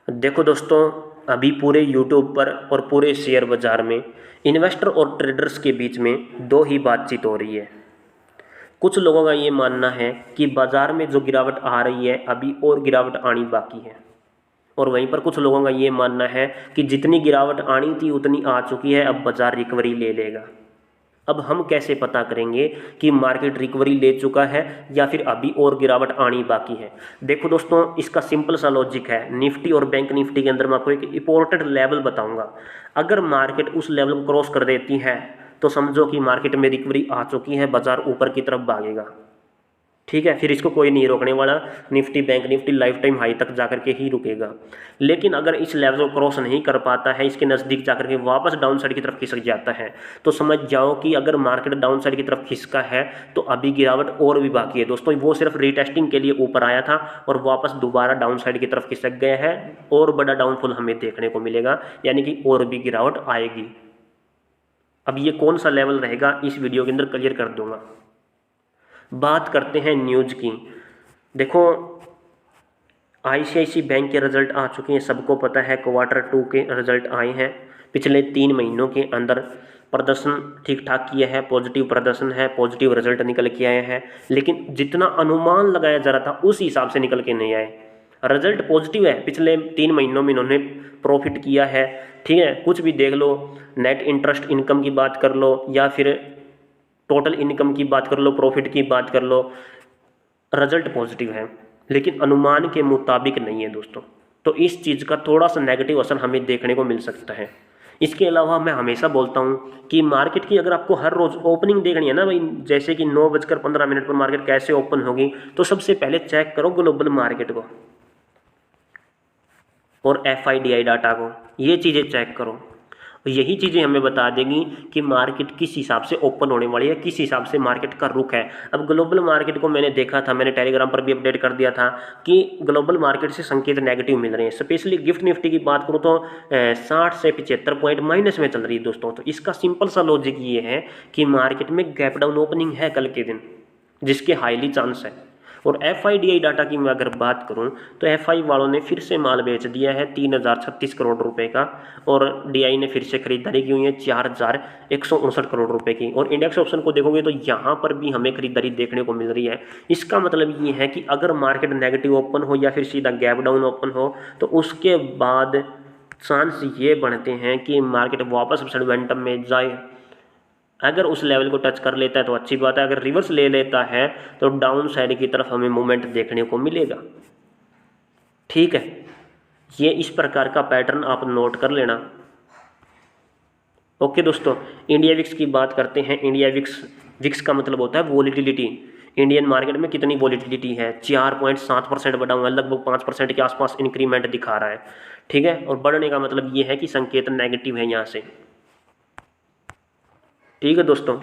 देखो दोस्तों, अभी पूरे यूट्यूब पर और पूरे शेयर बाजार में इन्वेस्टर और ट्रेडर्स के बीच में दो ही बातचीत हो रही है। कुछ लोगों का ये मानना है कि बाजार में जो गिरावट आ रही है अभी और गिरावट आनी बाकी है, और वहीं पर कुछ लोगों का ये मानना है कि जितनी गिरावट आनी थी उतनी आ चुकी है, अब बाजार रिकवरी ले लेगा। अब हम कैसे पता करेंगे कि मार्केट रिकवरी ले चुका है या फिर अभी और गिरावट आनी बाकी है? देखो दोस्तों, इसका सिंपल सा लॉजिक है। निफ्टी और बैंक निफ्टी के अंदर मैं आपको एक इंपॉर्टेंट लेवल बताऊंगा। अगर मार्केट उस लेवल को क्रॉस कर देती है तो समझो कि मार्केट में रिकवरी आ चुकी है, बाजार ऊपर की तरफ भागेगा। ठीक है, फिर इसको कोई नहीं रोकने वाला। Nifty bank Nifty life time high तक जाकर के ही रुकेगा। लेकिन अगर इस लेवल को क्रॉस नहीं कर पाता है, इसके नज़दीक जाकर के वापस डाउन साइड की तरफ खिसक जाता है, तो समझ जाओ कि अगर मार्केट डाउन साइड की तरफ खिसका है तो अभी गिरावट और भी बाकी है। दोस्तों, वो सिर्फ रीटेस्टिंग के लिए ऊपर आया था और वापस दोबारा डाउन साइड की तरफ खिसक गया है, और बड़ा डाउनफॉल हमें देखने को मिलेगा, यानी कि और भी गिरावट आएगी। अब ये कौन सा लेवल रहेगा इस वीडियो के अंदर क्लियर कर दूंगा। बात करते हैं न्यूज की। देखो, आईसीआईसी बैंक के रिजल्ट आ चुके हैं, सबको पता है। Q2 के रिजल्ट आए हैं। पिछले 3 महीनों के अंदर प्रदर्शन ठीक ठाक किया है, पॉजिटिव प्रदर्शन है, पॉजिटिव रिजल्ट निकल के आए हैं। लेकिन जितना अनुमान लगाया जा रहा था उस हिसाब से निकल के नहीं आए। रिजल्ट पॉजिटिव है, पिछले 3 महीनों में इन्होंने प्रॉफिट किया है। ठीक है, कुछ भी देख लो, नेट इंटरेस्ट इनकम की बात कर लो या फिर टोटल इनकम की बात कर लो, प्रॉफिट की बात कर लो, रिजल्ट पॉजिटिव है, लेकिन अनुमान के मुताबिक नहीं है दोस्तों। तो इस चीज़ का थोड़ा सा नेगेटिव असर हमें देखने को मिल सकता है। इसके अलावा मैं हमेशा बोलता हूँ कि मार्केट की अगर आपको हर रोज़ ओपनिंग देखनी है ना भाई, जैसे कि 9:15 पर मार्केट कैसे ओपन होगी, तो सबसे पहले चेक करो ग्लोबल मार्केट को और FIDI डाटा को। ये चीज़ें चेक करो, यही चीज़ें हमें बता देंगी कि मार्केट किस हिसाब से ओपन होने वाली है, किस हिसाब से मार्केट का रुख है। अब ग्लोबल मार्केट को मैंने देखा था, मैंने टेलीग्राम पर भी अपडेट कर दिया था कि ग्लोबल मार्केट से संकेत नेगेटिव मिल रहे हैं। स्पेशली गिफ्ट निफ्टी की बात करूँ तो 60 से 75 पॉइंट माइनस में चल रही है दोस्तों। तो इसका सिंपल सा लॉजिक ये है कि मार्केट में गैप डाउन ओपनिंग है कल के दिन, जिसके हाईली चांस है। और FIDI डाटा की मैं अगर बात करूं तो FI वालों ने फिर से माल बेच दिया है 3036 करोड़ रुपए का, और DI ने फिर से खरीदारी की हुई है 4159 करोड़ रुपए की। और इंडेक्स ऑप्शन को देखोगे तो यहाँ पर भी हमें खरीदारी देखने को मिल रही है। इसका मतलब ये है कि अगर मार्केट नेगेटिव ओपन हो या फिर सीधा गैप डाउन ओपन हो तो उसके बाद चांस ये बढ़ते हैं कि मार्केट वापस मोमेंटम में जाए। अगर उस लेवल को टच कर लेता है तो अच्छी बात है, अगर रिवर्स ले लेता है तो डाउन साइड की तरफ हमें मूवमेंट देखने को मिलेगा। ठीक है, ये इस प्रकार का पैटर्न आप नोट कर लेना। ओके दोस्तों, इंडिया विक्स की बात करते हैं। इंडिया विक्स का मतलब होता है वॉलीटिलिटी। इंडियन मार्केट में कितनी वॉलीटिलिटी है? 4.7% बढ़ा हुआ है, लगभग 5% के आसपास इंक्रीमेंट दिखा रहा है। ठीक है, और बढ़ने का मतलब ये है कि संकेत नेगेटिव है यहाँ से। ठीक है दोस्तों,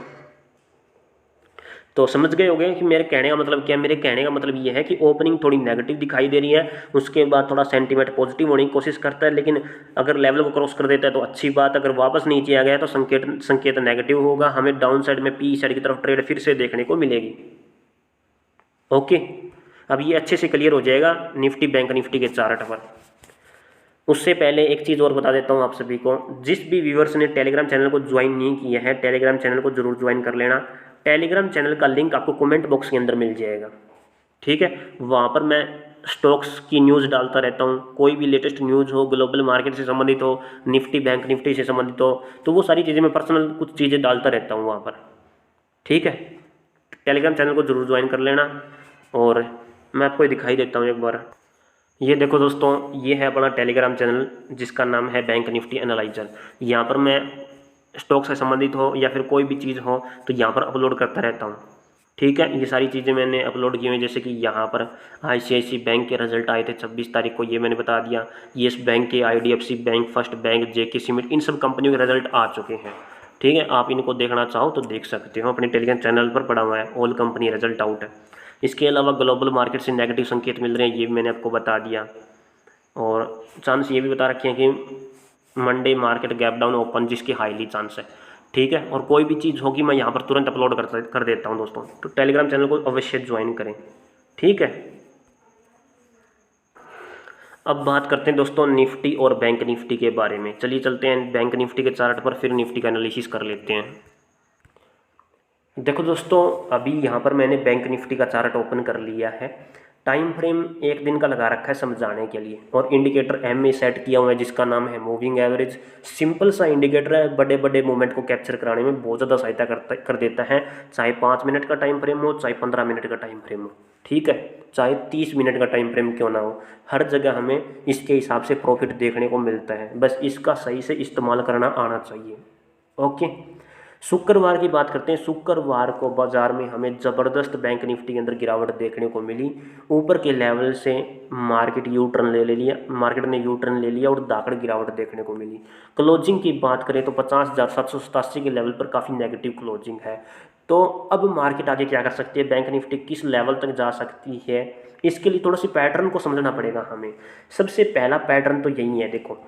तो समझ गए होंगे कि मेरे कहने का मतलब क्या है। मेरे कहने का मतलब ये है कि ओपनिंग थोड़ी नेगेटिव दिखाई दे रही है, उसके बाद थोड़ा सेंटीमेंट पॉजिटिव होने की कोशिश करता है, लेकिन अगर लेवल को क्रॉस कर देता है तो अच्छी बात। अगर वापस नीचे आ गया तो संकेत नेगेटिव होगा, हमें डाउन साइड में पी साइड की तरफ ट्रेड फिर से देखने को मिलेगी। ओके, अब ये अच्छे से क्लियर हो जाएगा निफ्टी बैंक निफ्टी के चार्ट पर। उससे पहले एक चीज़ और बता देता हूँ आप सभी को, जिस भी व्यूअर्स ने टेलीग्राम चैनल को ज्वाइन नहीं किया है, टेलीग्राम चैनल को जरूर ज्वाइन कर लेना। टेलीग्राम चैनल का लिंक आपको कमेंट बॉक्स के अंदर मिल जाएगा। ठीक है, वहाँ पर मैं स्टॉक्स की न्यूज़ डालता रहता हूँ। कोई भी लेटेस्ट न्यूज़ हो, ग्लोबल मार्केट से संबंधित हो, निफ्टी बैंक निफ्टी से संबंधित हो, तो वो सारी चीज़ें मैं पर्सनल कुछ चीज़ें डालता रहता हूँ वहाँ पर। ठीक है, टेलीग्राम चैनल को जरूर ज्वाइन कर लेना। और मैं आपको दिखाई देता हूँ एक बार। ये देखो दोस्तों, ये है अपना टेलीग्राम चैनल जिसका नाम है बैंक निफ्टी एनालाइजर। यहाँ पर मैं स्टॉक से संबंधित हो या फिर कोई भी चीज़ हो तो यहाँ पर अपलोड करता रहता हूँ। ठीक है, ये सारी चीज़ें मैंने अपलोड की हुई, जैसे कि यहाँ पर ICICI बैंक के रिजल्ट आए थे 26 तारीख को, ये मैंने बता दिया। येस बैंक के, IDFC bank, first bank, JK cement, इन सब कंपनियों के रिजल्ट आ चुके हैं। ठीक है, आप इनको देखना चाहो तो देख सकते हो, अपने टेलीग्राम चैनल पर पड़ा हुआ है, ऑल कंपनी रिजल्ट आउट है। इसके अलावा ग्लोबल मार्केट से नेगेटिव संकेत मिल रहे हैं, ये भी मैंने आपको बता दिया। और चांस ये भी बता रखे हैं कि Monday market gap down open, जिसकी हाईली चांस है। ठीक है, और कोई भी चीज़ होगी मैं यहाँ पर तुरंत अपलोड कर देता हूँ दोस्तों। तो टेलीग्राम चैनल को अवश्य ज्वाइन करें। ठीक है, अब बात करते हैं दोस्तों निफ्टी और बैंक निफ्टी के बारे में। चलिए चलते हैं बैंक निफ्टी के चार्ट पर, फिर निफ्टी का एनालिसिस कर लेते हैं। देखो दोस्तों, अभी यहाँ पर मैंने बैंक निफ्टी का चार्ट ओपन कर लिया है। टाइम फ्रेम एक दिन का लगा रखा है समझाने के लिए, और इंडिकेटर एम में सेट किया हुआ है जिसका नाम है मूविंग एवरेज। सिंपल सा इंडिकेटर है, बड़े बड़े मूवमेंट को कैप्चर कराने में बहुत ज़्यादा सहायता कर देता है, चाहे 5 मिनट का टाइम फ्रेम हो, चाहे 15 मिनट का टाइम फ्रेम हो, ठीक है, चाहे 30 मिनट का टाइम फ्रेम क्यों ना हो, हर जगह हमें इसके हिसाब से प्रॉफिट देखने को मिलता है। बस इसका सही से इस्तेमाल करना आना चाहिए। ओके, शुक्रवार की बात करते हैं। शुक्रवार को बाजार में हमें ज़बरदस्त बैंक निफ्टी के अंदर गिरावट देखने को मिली। ऊपर के लेवल से मार्केट मार्केट ने यू टर्न ले लिया और दाकड़ गिरावट देखने को मिली। क्लोजिंग की बात करें तो 50,787 के लेवल पर काफ़ी नेगेटिव क्लोजिंग है। तो अब मार्केट आगे क्या कर सकती है, बैंक निफ्टी किस लेवल तक जा सकती है, इसके लिए थोड़ा सी पैटर्न को समझना पड़ेगा हमें। सबसे पहला पैटर्न तो यही है, देखो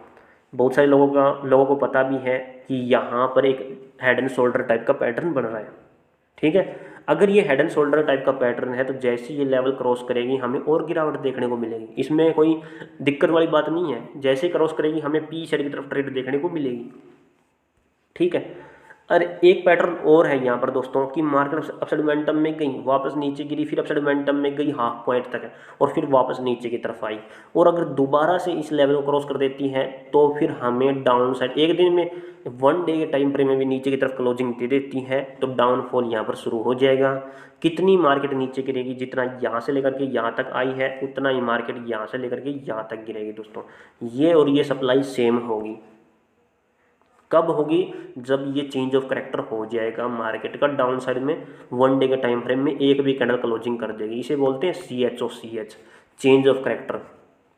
बहुत सारे लोगों को पता भी है कि यहाँ पर एक हेड एंड शोल्डर टाइप का पैटर्न बन रहा है, ठीक है। अगर ये हेड एंड शोल्डर टाइप का पैटर्न है तो जैसे ये लेवल क्रॉस करेगी हमें और गिरावट देखने को मिलेगी, इसमें कोई दिक्कत वाली बात नहीं है। जैसे क्रॉस करेगी हमें पी साइड की तरफ ट्रेड देखने को मिलेगी, ठीक है। और एक पैटर्न और है यहाँ पर दोस्तों कि मार्केट अपसाइड मोमेंटम में गई, वापस नीचे गिरी, फिर अपसाइड मोमेंटम में गई हाफ पॉइंट तक है और फिर वापस नीचे की तरफ आई, और अगर दोबारा से इस लेवल को क्रॉस कर देती है तो फिर हमें डाउन साइड एक दिन में 1 डे के टाइम फ्रेम में भी नीचे की तरफ क्लोजिंग दे देती है तो डाउनफॉल यहाँ पर शुरू हो जाएगा। कितनी मार्केट नीचे गिरेगी, जितना यहाँ से लेकर के यहाँ तक आई है उतना ही मार्केट यहाँ से लेकर के यहाँ तक गिरेगी दोस्तों। ये और ये सप्लाई सेम होगी। कब होगी, जब ये चेंज ऑफ करेक्टर हो जाएगा मार्केट का डाउन साइड में 1 डे के टाइम फ्रेम में एक भी कैंडल क्लोजिंग कर देगी। इसे बोलते हैं CHOCH, change of character.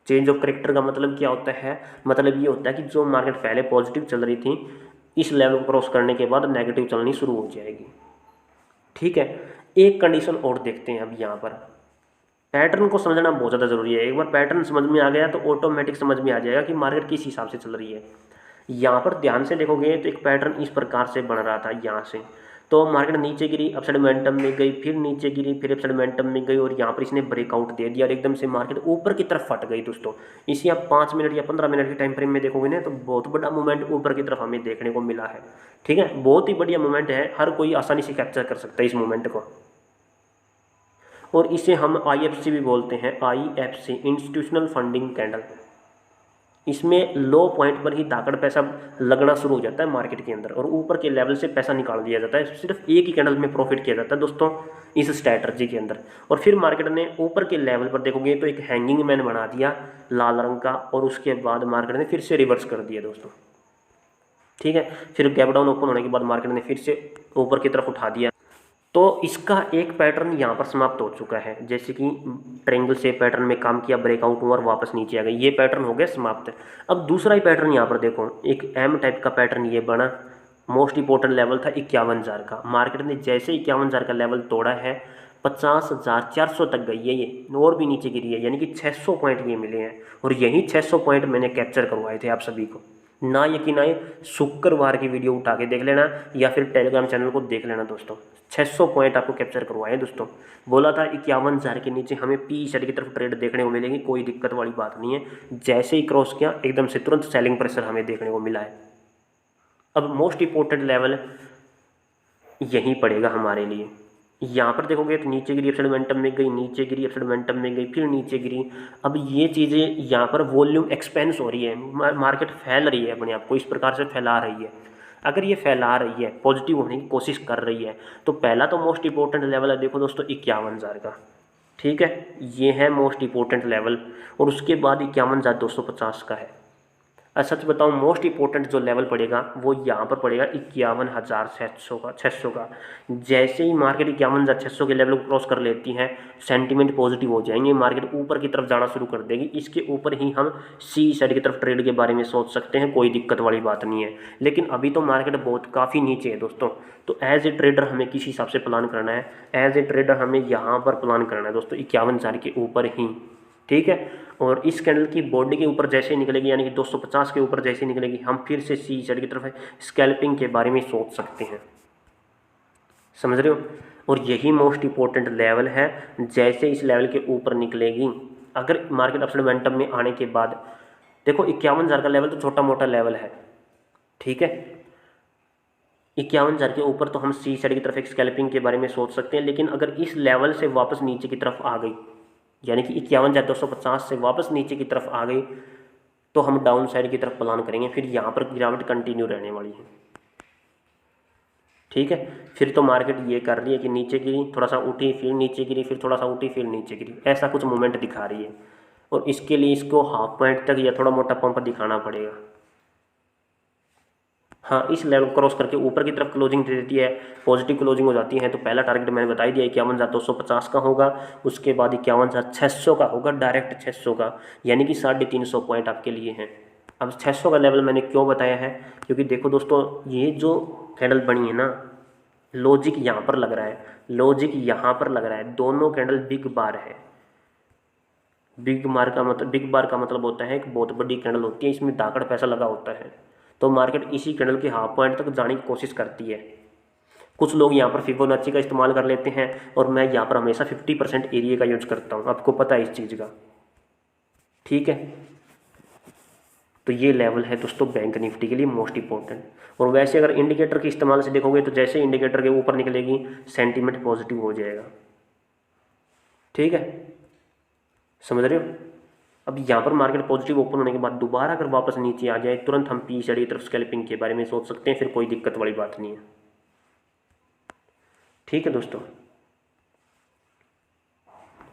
Change of character का मतलब क्या होता है, मतलब ये होता है कि जो मार्केट पहले पॉजिटिव चल रही थी इस लेवल को क्रॉस करने के बाद नेगेटिव चलनी शुरू हो जाएगी, ठीक है। एक कंडीशन और देखते हैं अब यहाँ पर, पैटर्न को समझना बहुत ज़्यादा जरूरी है। एक बार पैटर्न समझ में आ गया तो ऑटोमेटिक समझ में आ जाएगा कि मार्केट किस हिसाब से चल रही है। यहाँ पर ध्यान से देखोगे तो एक पैटर्न इस प्रकार से बन रहा था, यहाँ से तो मार्केट नीचे गिरी, अपसाइड मोमेंटम में गई, फिर नीचे गिरी, फिर अपसाइड मोमेंटम में गई, और यहाँ पर इसने ब्रेकआउट दे दिया और एकदम से मार्केट ऊपर की तरफ फट गई दोस्तों। इसी आप 5 मिनट या 15 मिनट के टाइम फ्रेम में देखोगे ना तो बहुत बड़ा मूवमेंट ऊपर की तरफ हमें देखने को मिला है, ठीक है। बहुत ही बढ़िया मूवमेंट है, हर कोई आसानी से कैप्चर कर सकता है इस मूवमेंट को, और इसे हम IFC भी बोलते हैं, IFC इंस्टीट्यूशनल फंडिंग कैंडल। इसमें लो पॉइंट पर ही धाकड़ पैसा लगना शुरू हो जाता है मार्केट के अंदर और ऊपर के लेवल से पैसा निकाल दिया जाता है। सिर्फ एक ही कैंडल में प्रॉफिट किया जाता है दोस्तों इस स्ट्रैटेजी के अंदर। और फिर मार्केट ने ऊपर के लेवल पर देखोगे तो एक हैंगिंग मैन बना दिया लाल रंग का, और उसके बाद मार्केट ने फिर से रिवर्स कर दिया दोस्तों, ठीक है। फिर गैप डाउन ओपन होने के बाद मार्केट ने फिर से ऊपर की तरफ उठा दिया। तो इसका एक पैटर्न यहाँ पर समाप्त हो चुका है, जैसे कि ट्रायंगल से पैटर्न में काम किया, ब्रेकआउट हुआ और वापस नीचे आ गई, ये पैटर्न हो गया समाप्त। अब दूसरा ही पैटर्न यहाँ पर देखो, एक एम टाइप का पैटर्न ये बना। मोस्ट इंपॉर्टेंट लेवल था 51,000 का, मार्केट ने जैसे 51,000 का लेवल तोड़ा है 50,400 तक गई है ये, और भी नीचे गिरी है, यानी कि 600 पॉइंट ये मिले हैं। और यही 600 पॉइंट मैंने कैप्चर करवाए थे आप सभी को, ना यकीन आए शुक्रवार की वीडियो उठा के देख लेना या फिर टेलीग्राम चैनल को देख लेना दोस्तों। 600 पॉइंट आपको कैप्चर करवाए दोस्तों। बोला था 51,000 के नीचे हमें पी साइड की तरफ ट्रेड देखने को मिलेगी, कोई दिक्कत वाली बात नहीं है। जैसे ही क्रॉस किया एकदम से तुरंत सेलिंग प्रेशर हमें देखने को मिला है। अब मोस्ट इंपॉर्टेंट लेवल यहीं पड़ेगा हमारे लिए। यहाँ पर देखोगे तो नीचे गिरी, अपसाइड मोमेंटम में गई, नीचे गिरी, अपसाइड मोमेंटम में गई, फिर नीचे गिरी। अब ये चीज़ें यहाँ पर वॉल्यूम एक्सपेंस हो रही है, मार्केट फैल रही है, अपने आप को इस प्रकार से फैला रही है। अगर ये फैला रही है, पॉजिटिव होने की कोशिश कर रही है, तो पहला तो मोस्ट इंपॉर्टेंट लेवल है देखो दोस्तों 51,000 का, ठीक है, ये है मोस्ट इंपॉर्टेंट लेवल। और उसके बाद 51,250 का है। सच बताऊं मोस्ट इंपॉर्टेंट जो लेवल पड़ेगा वो यहाँ पर पड़ेगा 51,600 का। जैसे ही मार्केट 51,600 के लेवल को क्रॉस कर लेती है सेंटीमेंट पॉजिटिव हो जाएंगे, मार्केट ऊपर की तरफ जाना शुरू कर देगी। इसके ऊपर ही हम सी साइड की तरफ ट्रेड के बारे में सोच सकते हैं, कोई दिक्कत वाली बात नहीं है। लेकिन अभी तो मार्केट बहुत काफ़ी नीचे है दोस्तों, तो एज ए ट्रेडर हमें किस हिसाब से प्लान करना है, एज ए ट्रेडर हमें यहाँ पर प्लान करना है दोस्तों 51,000 के ऊपर ही, ठीक है। और इस कैंडल की बॉडी के ऊपर जैसे निकलेगी, यानी कि 250 के ऊपर जैसे निकलेगी, हम फिर से सी साइड की तरफ स्कैल्पिंग के बारे में सोच सकते हैं, समझ रहे हो। और यही मोस्ट इंपॉर्टेंट लेवल है, जैसे इस लेवल के ऊपर निकलेगी अगर मार्केट अपसाइड मोमेंटम में आने के बाद देखो 51,000 का लेवल तो छोटा मोटा लेवल है, ठीक है, 51,000 के ऊपर तो हम सी साइड की तरफ एक स्कैल्पिंग के बारे में सोच सकते हैं। लेकिन अगर इस लेवल से वापस नीचे की तरफ आ गई, यानी कि 51,250 से वापस नीचे की तरफ आ गई, तो हम डाउन साइड की तरफ प्लान करेंगे। फिर यहाँ पर गिरावट कंटिन्यू रहने वाली है, ठीक है। फिर तो मार्केट ये कर रही है कि नीचे गिरी, थोड़ा सा उठी, फिर नीचे गिरी, फिर थोड़ा सा उठी, फिर नीचे गिरी, ऐसा कुछ मूवमेंट दिखा रही है। और इसके लिए इसको हाफ पॉइंट तक या थोड़ा मोटा पंप दिखाना पड़ेगा। हाँ, इस लेवल क्रॉस करके ऊपर की तरफ क्लोजिंग दे देती है, पॉजिटिव क्लोजिंग हो जाती है, तो पहला टारगेट मैंने बता ही दिया 51,250 का होगा। उसके बाद 51,600 का होगा, डायरेक्ट 600 का, यानी कि 350 पॉइंट आपके लिए हैं। अब 600 का लेवल मैंने क्यों बताया है, क्योंकि देखो दोस्तों, ये जो कैंडल बनी है ना, लॉजिक यहाँ पर लग रहा है, लॉजिक यहाँ पर लग रहा है, दोनों कैंडल बिग बार है। बिग बार का मतलब होता है एक बहुत बड़ी कैंडल होती है, इसमें धाकड़ पैसा लगा होता है। तो मार्केट इसी कैंडल के हाफ पॉइंट तक जाने की कोशिश करती है। कुछ लोग यहाँ पर फिबोनाची का इस्तेमाल कर लेते हैं, और मैं यहाँ पर हमेशा 50% एरिया का यूज करता हूँ, आपको पता है इस चीज़ का, ठीक है। तो ये लेवल है दोस्तों बैंक निफ्टी के लिए मोस्ट इंपॉर्टेंट। और वैसे अगर इंडिकेटर के इस्तेमाल से देखोगे तो जैसे इंडिकेटर के ऊपर निकलेगी सेंटीमेंट पॉजिटिव हो जाएगा, ठीक है, समझ रहे हो। अब यहाँ पर मार्केट पॉजिटिव ओपन होने के बाद दोबारा अगर वापस नीचे आ जाए, तुरंत हम पी साइड की तरफ स्कैल्पिंग के बारे में सोच सकते हैं, फिर कोई दिक्कत वाली बात नहीं है, ठीक है दोस्तों।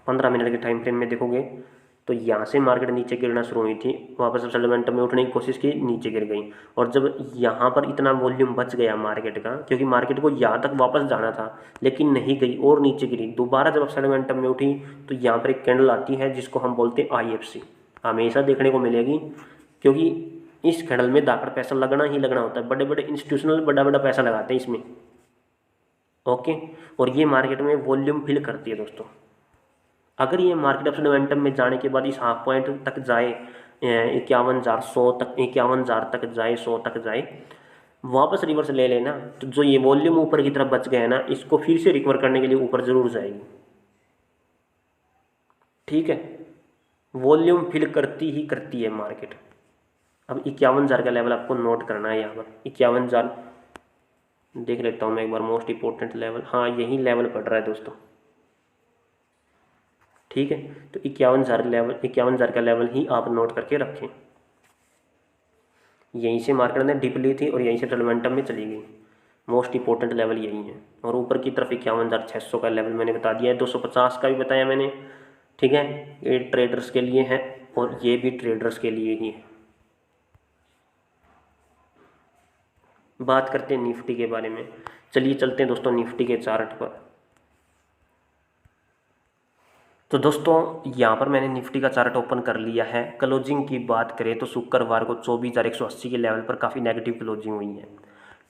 15 मिनट के टाइम फ्रेम में देखोगे तो यहाँ से मार्केट नीचे गिरना शुरू हुई थी, वापस अब सेटलमेंट में उठने की कोशिश की, नीचे गिर गई। और जब यहाँ पर इतना वॉल्यूम बच गया मार्केट का, क्योंकि मार्केट को यहाँ तक वापस जाना था लेकिन नहीं गई और नीचे गिरी, दोबारा जब अब सेटलमेंट में उठी तो यहाँ पर एक कैंडल आती है जिसको हम बोलते हैं IFC, हमेशा देखने को मिलेगी, क्योंकि इस कैंडल में दाकड़ पैसा लगना ही लगना होता है, बड़े बड़े इंस्टीट्यूशनल बड़ा पैसा लगाते हैं इसमें, ओके। और ये मार्केट में वॉल्यूम फिल करती है दोस्तों। अगर ये मार्केट अपसाइड मोमेंटम में जाने के बाद इस हाफ पॉइंट तक जाए, 51,100 तक, 51,000 तक जाए, 100 तक जाए, वापस रिवर्स ले लेना, तो जो ये वॉल्यूम ऊपर की तरफ बच गया है ना, इसको फिर से रिकवर करने के लिए ऊपर जरूर जाएगी, ठीक है। वॉल्यूम फिल करती ही करती है मार्केट। अब 51,000 का लेवल आपको नोट करना है, यहाँ पर 51,000 देख लेता हूँ मैं एक बार, मोस्ट इंपॉर्टेंट लेवल, हाँ यही लेवल पड़ रहा है दोस्तों, ठीक है। तो 51,000 का लेवल ही आप नोट करके रखें। यहीं से मार्केट ने डिप ली थी और यहीं से मोमेंटम में चली गई, मोस्ट इंपॉर्टेंट लेवल यही है। और ऊपर की तरफ 51,600 का लेवल मैंने बता दिया है, 250 का भी बताया मैंने, ठीक है। ये ट्रेडर्स के लिए है और ये भी ट्रेडर्स के लिए ही है। बात करते हैं निफ्टी के बारे में, चलिए चलते हैं दोस्तों निफ्टी के चार्ट पर। तो दोस्तों यहाँ पर मैंने निफ्टी का चार्ट ओपन कर लिया है। क्लोजिंग की बात करें तो शुक्रवार को 24,180 के लेवल पर काफ़ी नेगेटिव क्लोजिंग हुई है,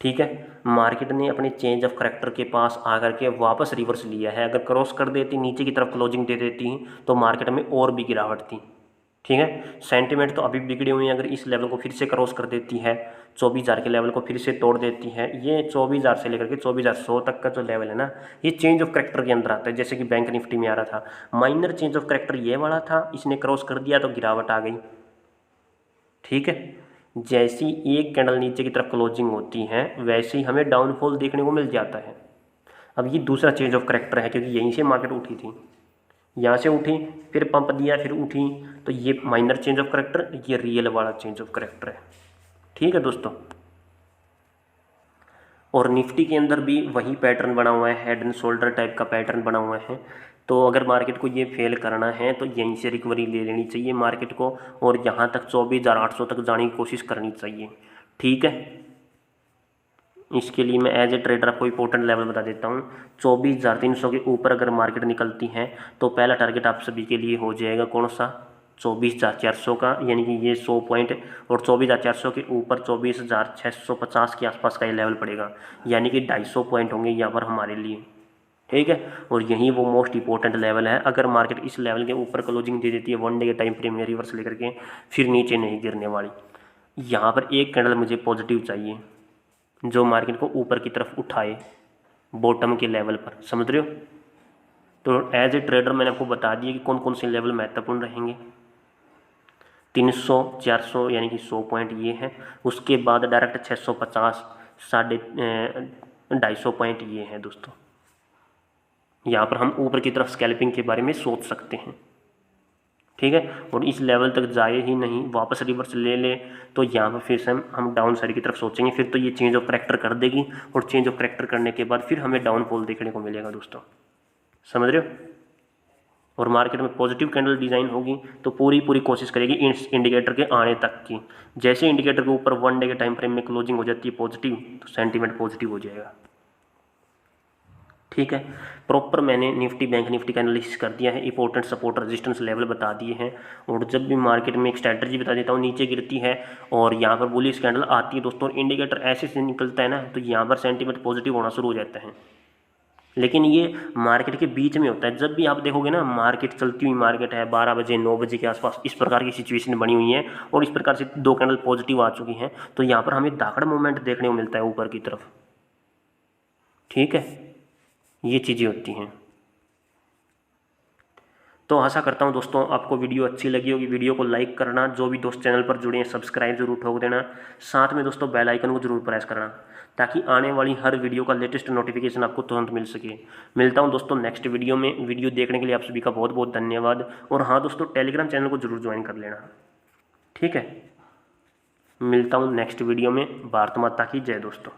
ठीक है। मार्केट ने अपने चेंज ऑफ करैक्टर के पास आकर के वापस रिवर्स लिया है। अगर क्रॉस कर देती, नीचे की तरफ क्लोजिंग दे देती, तो मार्केट में और भी गिरावट थी, ठीक है। सेंटिमेंट तो अभी बिगड़ी हुई है, अगर इस लेवल को फिर से क्रॉस कर देती है, 24,000 के लेवल को फिर से तोड़ देती है, ये 24,000 से लेकर के 24,100 तक का जो लेवल है ना, ये चेंज ऑफ करैक्टर के अंदर आता है। जैसे कि बैंक निफ्टी में आ रहा था, माइनर चेंज ऑफ करैक्टर ये वाला था, इसने क्रॉस कर दिया तो गिरावट आ गई, ठीक है। जैसी एक कैंडल नीचे की तरफ क्लोजिंग होती है वैसे ही हमें डाउनफॉल देखने को मिल जाता है। अब ये दूसरा चेंज ऑफ करैक्टर है, क्योंकि यहीं से मार्केट उठी थी, यहाँ से उठी, फिर पंप दिया, फिर उठी, तो ये माइनर चेंज ऑफ करैक्टर, ये रियल वाला चेंज ऑफ करैक्टर है, ठीक है दोस्तों। और निफ्टी के अंदर भी वही पैटर्न बना हुआ है, हेड एंड शोल्डर टाइप का पैटर्न बना हुआ है। तो अगर मार्केट को ये फेल करना है तो यहीं से रिकवरी ले लेनी चाहिए मार्केट को, और यहाँ तक 24,800 तक जाने की कोशिश करनी चाहिए, ठीक है। इसके लिए मैं एज ए ट्रेडर आपको इंपॉर्टेंट लेवल बता देता हूँ। 24,300 के ऊपर अगर मार्केट निकलती है तो पहला टारगेट आप सभी के लिए हो जाएगा कौन सा, 24,400 का, यानी कि ये 100 पॉइंट, और 24,400 के ऊपर 24,650 के आसपास का ये लेवल पड़ेगा, यानी कि 250 पॉइंट होंगे यहाँ पर हमारे लिए, ठीक है। और यही वो मोस्ट इंपॉर्टेंट लेवल है। अगर मार्केट इस लेवल के ऊपर क्लोजिंग दे देती है 1 डे के टाइम फ्रेम में रिवर्स लेकर के, फिर नीचे नहीं गिरने वाली। यहाँ पर एक कैंडल मुझे पॉजिटिव चाहिए जो मार्केट को ऊपर की तरफ उठाए बॉटम के लेवल पर, समझ रहे हो। तो एज ए ट्रेडर मैंने आपको बता दिया कि कौन कौन से लेवल महत्वपूर्ण रहेंगे। 300, 400 यानी कि 100 पॉइंट ये है। उसके बाद डायरेक्ट 650, 250 पॉइंट ये है दोस्तों। यहाँ पर हम ऊपर की तरफ स्कैल्पिंग के बारे में सोच सकते हैं, ठीक है। और इस लेवल तक जाए ही नहीं, वापस रिवर्स ले ले, तो यहाँ पर फिर से हम डाउन साइड की तरफ सोचेंगे। फिर तो ये चेंज ऑफ करैक्टर कर देगी, और चेंज ऑफ करैक्टर करने के बाद फिर हमें डाउनफॉल देखने को मिलेगा दोस्तों, समझ रहे हो। और मार्केट में पॉजिटिव कैंडल डिज़ाइन होगी तो पूरी कोशिश करेगी इस इंडिकेटर के आने तक की। जैसे इंडिकेटर के ऊपर 1 डे के टाइम फ्रेम में क्लोजिंग हो जाती है पॉजिटिव, तो सेंटीमेंट पॉजिटिव हो जाएगा, ठीक है। प्रॉपर मैंने निफ्टी बैंक निफ्टी का एनालिसिस कर दिया है, इंपॉर्टेंट सपोर्ट रेजिस्टेंस लेवल बता दिए हैं। और जब भी मार्केट में एक स्ट्रैटेजी बता देता हूँ, नीचे गिरती है और यहाँ पर बुलिश कैंडल आती है दोस्तों, इंडिकेटर ऐसे से निकलता है ना, तो यहाँ पर सेंटीमेंट पॉजिटिव होना शुरू हो जाता है। लेकिन ये मार्केट के बीच में होता है। जब भी आप देखोगे ना, मार्केट चलती हुई मार्केट है, 12 बजे 9 बजे के आसपास इस प्रकार की सिचुएशन बनी हुई है, और इस प्रकार से 2 कैंडल पॉजिटिव आ चुकी हैं, तो यहाँ पर हमें दाखड़ मूवमेंट देखने को मिलता है ऊपर की तरफ, ठीक है। ये चीज़ें होती हैं। तो आशा करता हूँ दोस्तों आपको वीडियो अच्छी लगी होगी। वीडियो को लाइक करना, जो भी दोस्त चैनल पर जुड़े हैं सब्सक्राइब जरूर ठोक देना, साथ में दोस्तों बेल आइकन को जरूर प्रेस करना, ताकि आने वाली हर वीडियो का लेटेस्ट नोटिफिकेशन आपको तुरंत मिल सके। मिलता हूँ दोस्तों नेक्स्ट वीडियो में। वीडियो देखने के लिए आप सभी का बहुत बहुत धन्यवाद। और हाँ दोस्तों, टेलीग्राम चैनल को जरूर ज्वाइन कर लेना, ठीक है। मिलता हूँ नेक्स्ट वीडियो में। भारत माता की जय दोस्तों।